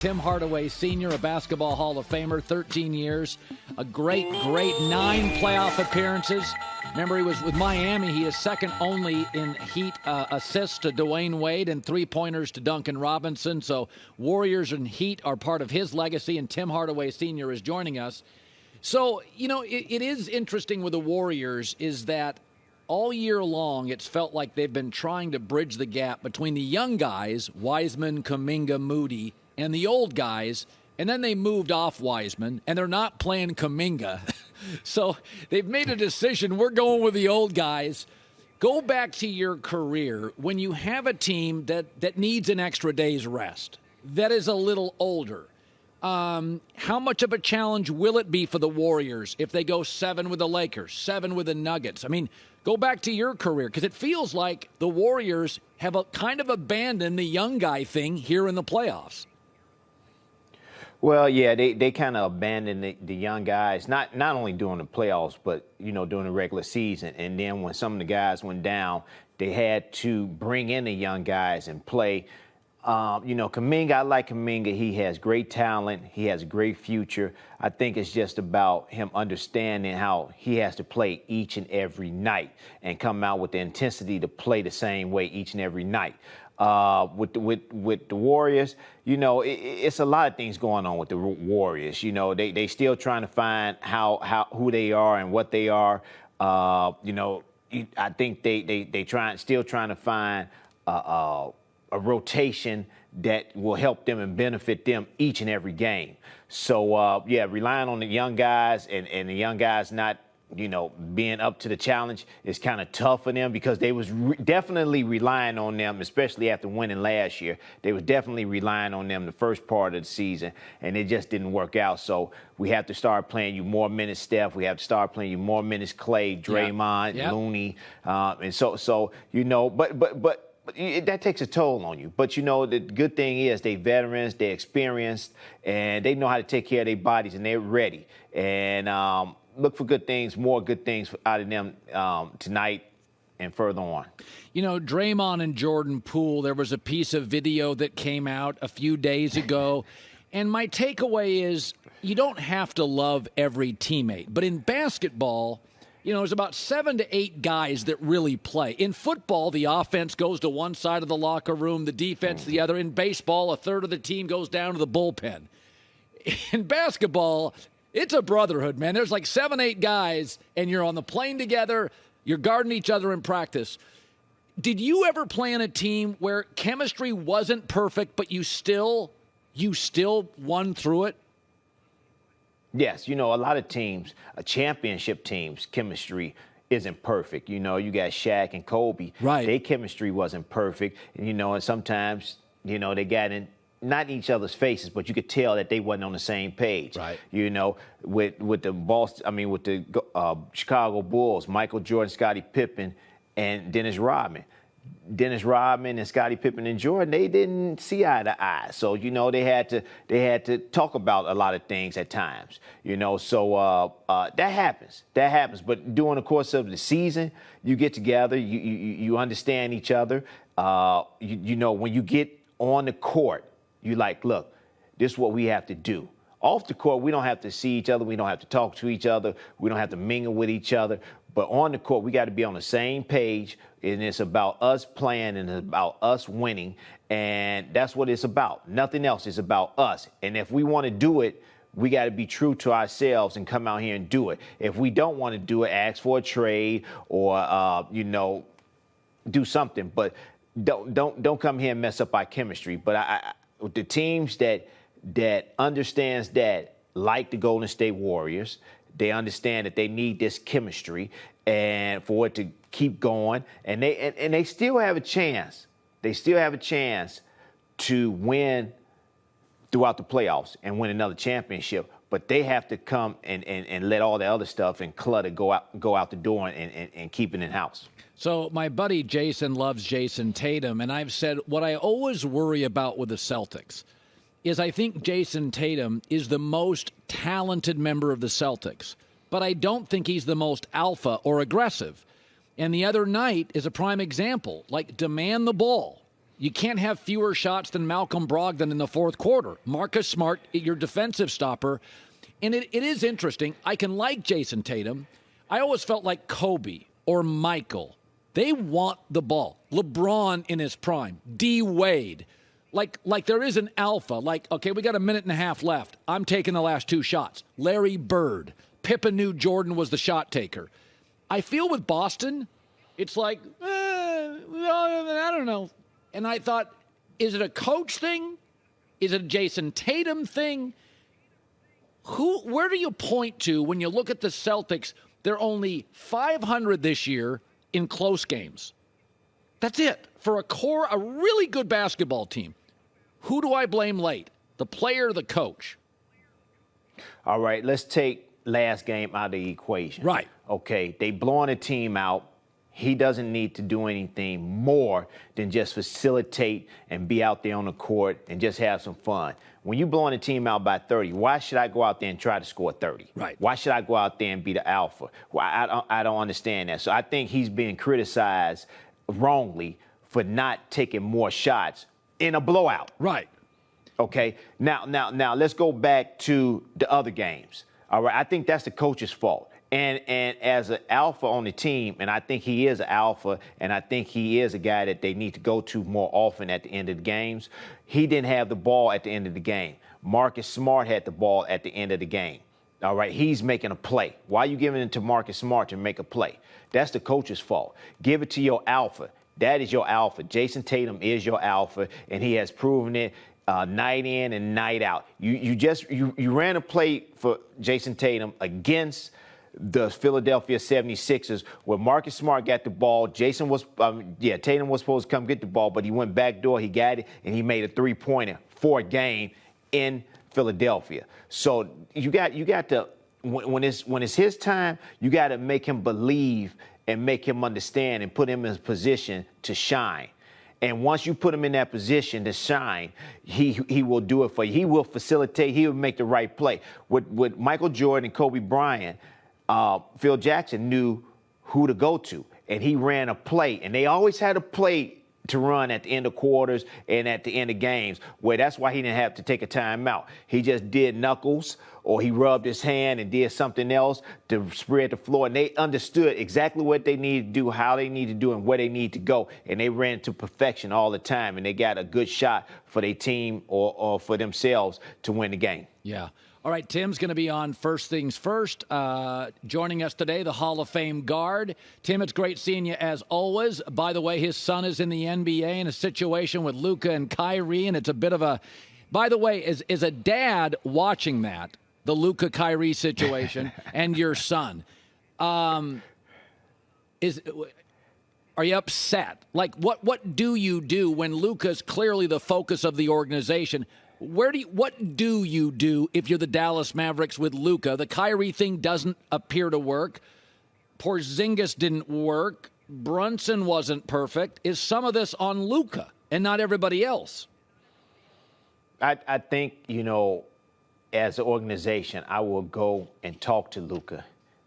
Tim Hardaway Sr., a basketball Hall of Famer, 13 years, a great 9 playoff appearances. Remember, he was with Miami. He is second only in Heat assists to Dwayne Wade and 3-pointers to Duncan Robinson. So Warriors and Heat are part of his legacy, and Tim Hardaway Sr. is joining us. So, it is interesting with the Warriors is that all year long it's felt like they've been trying to bridge the gap between the young guys, Wiseman, Kuminga, Moody, and the old guys, and then they moved off Wiseman, and they're not playing Kuminga. So they've made a decision. We're going with the old guys. Go back to your career when you have a team that needs an extra day's rest, that is a little older. How much of a challenge will it be for the Warriors if they go 7 with the Lakers, 7 with the Nuggets? I mean, go back to your career, because it feels like the Warriors have kind of abandoned the young guy thing here in the playoffs. Well, yeah, they kind of abandoned the young guys, not only during the playoffs, but, during the regular season. And then when some of the guys went down, they had to bring in the young guys and play. Kuminga, I like Kuminga. He has great talent. He has a great future. I think it's just about him understanding how he has to play each and every night and come out with the intensity to play the same way each and every night. With the Warriors, it's a lot of things going on with the Warriors. They still trying to find who they are and what they are. I think they still trying to find a rotation that will help them and benefit them each and every game. So relying on the young guys and the young guys not being up to the challenge is kind of tough for them, because they was definitely relying on them, especially after winning last year. They was definitely relying on them the first part of the season, and it just didn't work out. So we have to start playing you more minutes, Steph. We have to start playing you more minutes, Clay, Draymond, Looney, and so but that takes a toll on you. But, the good thing is they veterans, they experienced, and they know how to take care of their bodies, and they're ready. And look for good things, more good things out of them tonight and further on. Draymond and Jordan Poole, there was a piece of video that came out a few days ago. And my takeaway is you don't have to love every teammate. But in basketball, there's about 7 to 8 guys that really play. In football, the offense goes to one side of the locker room, the defense the other. In baseball, a third of the team goes down to the bullpen. In basketball, it's a brotherhood, man. There's like 7, 8 guys, and you're on the plane together. You're guarding each other in practice. Did you ever play on a team where chemistry wasn't perfect, but you still won through it? Yes, a lot of teams, championship teams, chemistry isn't perfect. You got Shaq and Kobe. Right. Their chemistry wasn't perfect. And sometimes, they got in, not in each other's faces, but you could tell that they wasn't on the same page. Right. With the Chicago Bulls, Michael Jordan, Scottie Pippen, and Dennis Rodman. Dennis Rodman and Scottie Pippen and Jordan, they didn't see eye to eye. So, they had to talk about a lot of things at times, so that happens. That happens. But during the course of the season, you get together, you understand each other. When you get on the court, you like, look, this is what we have to do. Off the court, we don't have to see each other. We don't have to talk to each other. We don't have to mingle with each other. But on the court, we got to be on the same page, and it's about us playing and it's about us winning, and that's what it's about. Nothing else is about us. And if we want to do it, we got to be true to ourselves and come out here and do it. If we don't want to do it, ask for a trade or, do something. But don't come here and mess up our chemistry. But the teams that understands that, like the Golden State Warriors, they understand that they need this chemistry and for it to keep going, and they still have a chance. They still have a chance to win throughout the playoffs and win another championship. But they have to come and let all the other stuff and clutter go out the door and keep it in house. So my buddy Jason loves Jason Tatum, and I've said what I always worry about with the Celtics is I think Jason Tatum is the most talented member of the Celtics, but I don't think he's the most alpha or aggressive. And the other night is a prime example. Like, demand the ball. You can't have fewer shots than Malcolm Brogdon in the fourth quarter. Marcus Smart, your defensive stopper. And it is interesting. I can like Jason Tatum. I always felt like Kobe or Michael. They want the ball. LeBron in his prime. D. Wade. Like there is an alpha. Like, okay, we got a minute and a half left. I'm taking the last 2 shots. Larry Bird. Pippen knew Jordan was the shot taker. I feel with Boston, it's like, I don't know. And I thought, is it a coach thing? Is it a Jason Tatum thing? Where do you point to when you look at the Celtics? They're only .500 this year in close games. That's it. For a really good basketball team. Who do I blame late? The player or the coach? All right, let's take last game out of the equation. Right. Okay, they blowing a team out. He doesn't need to do anything more than just facilitate and be out there on the court and just have some fun. When you're blowing a team out by 30, why should I go out there and try to score 30? Right. Why should I go out there and be the alpha? I don't understand that. So I think he's being criticized wrongly for not taking more shots in a blowout. Right. Okay. Now let's go back to the other games. All right. I think that's the coach's fault. And as an alpha on the team, and I think he is an alpha, and I think he is a guy that they need to go to more often at the end of the games, he didn't have the ball at the end of the game. Marcus Smart had the ball at the end of the game. All right, he's making a play. Why are you giving it to Marcus Smart to make a play? That's the coach's fault. Give it to your alpha. That is your alpha. Jason Tatum is your alpha, and he has proven it night in and night out. You ran a play for Jason Tatum against the Philadelphia 76ers, where Marcus Smart got the ball. Tatum was supposed to come get the ball, but he went backdoor, he got it, and he made a 3-pointer for a game in Philadelphia. So you got to, when it's his time, you got to make him believe and make him understand and put him in a position to shine. And once you put him in that position to shine, he will do it for you. He will facilitate. He will make the right play. With Michael Jordan and Kobe Bryant, Phil Jackson knew who to go to, and he ran a play. And they always had a play to run at the end of quarters and at the end of games, where that's why he didn't have to take a timeout. He just did knuckles, or he rubbed his hand and did something else to spread the floor. And they understood exactly what they needed to do, how they needed to do, and where they need to go. And they ran to perfection all the time, and they got a good shot for their team or for themselves to win the game. Yeah. All right, Tim's going to be on First Things First. Joining us today, the Hall of Fame guard. Tim, it's great seeing you as always. By the way, his son is in the NBA in a situation with Luka and Kyrie, and it's a bit of a... By the way, is a dad watching that, the Luka-Kyrie situation, and your son, are you upset? Like, what do you do when Luka's clearly the focus of the organization? What do you do if you're the Dallas Mavericks with Luka? The Kyrie thing doesn't appear to work. Porzingis didn't work. Brunson wasn't perfect. Is some of this on Luka and not everybody else? I think, as an organization, I will go and talk to Luka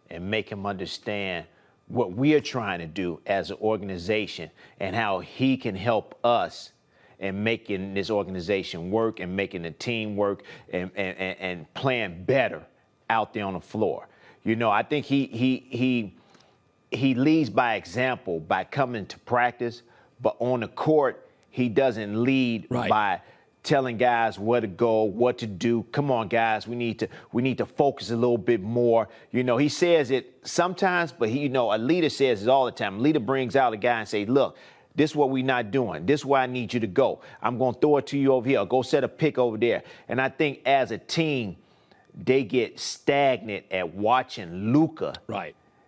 and make him understand what we are trying to do as an organization and how he can help us and making this organization work and making the team work and playing better out there on the floor. I think he leads by example by coming to practice, but on the court, he doesn't lead by telling guys where to go, what to do. Come on, guys, we need to focus a little bit more. He says it sometimes, but a leader says it all the time. A leader brings out a guy and say, look, this is what we're not doing. This is where I need you to go. I'm going to throw it to you over here. Go set a pick over there. And I think as a team, they get stagnant at watching Luka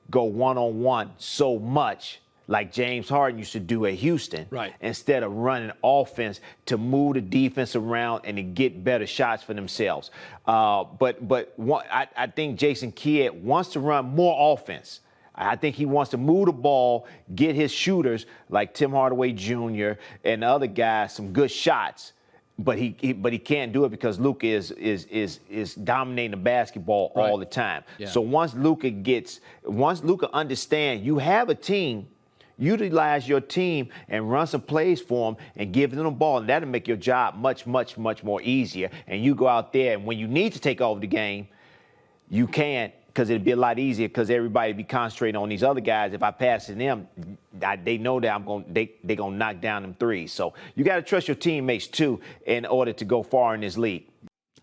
go one-on-one so much like James Harden used to do at Houston, instead of running offense to move the defense around and to get better shots for themselves. I think Jason Kidd wants to run more offense. I think he wants to move the ball, get his shooters like Tim Hardaway Jr. and the other guys some good shots, but he can't do it because Luka is dominating the basketball all the time. Yeah. So once Luka understands you have a team, utilize your team and run some plays for them and give them the ball, and that'll make your job much, much, much more easier. And you go out there, and when you need to take over the game, you can, because it'd be a lot easier because everybody be concentrating on these other guys. If I pass to them, they know that they're going to knock down them threes. So you got to trust your teammates, too, in order to go far in this league.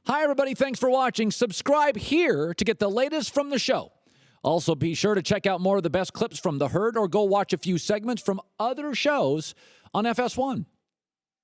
Hi, everybody. Thanks for watching. Subscribe here to get the latest from the show. Also, be sure to check out more of the best clips from The Herd or go watch a few segments from other shows on FS1.